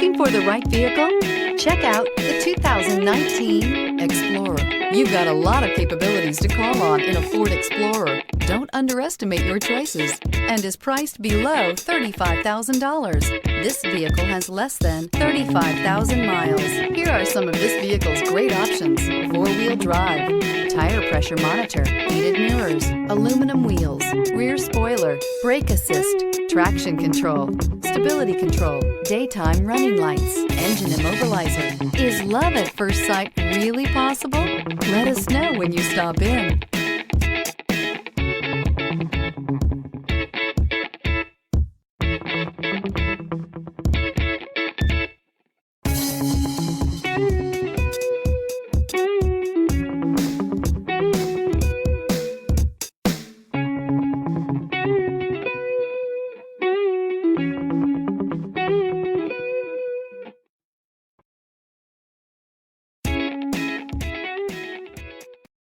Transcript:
Looking for the right vehicle? Check out the 2019 Explorer. You've got a lot of capabilities to call on in a Ford Explorer. Don't underestimate your choices, and is priced below $35,000. This vehicle has less than 35,000 miles. Here are some of this vehicle's great options: four-wheel drive, tire pressure monitor, heated mirrors, aluminum wheels, rear spoiler, brake assist, traction control, stability control, daytime running lights, engine immobilizer. Is love at first sight really possible? Let us know when you stop in.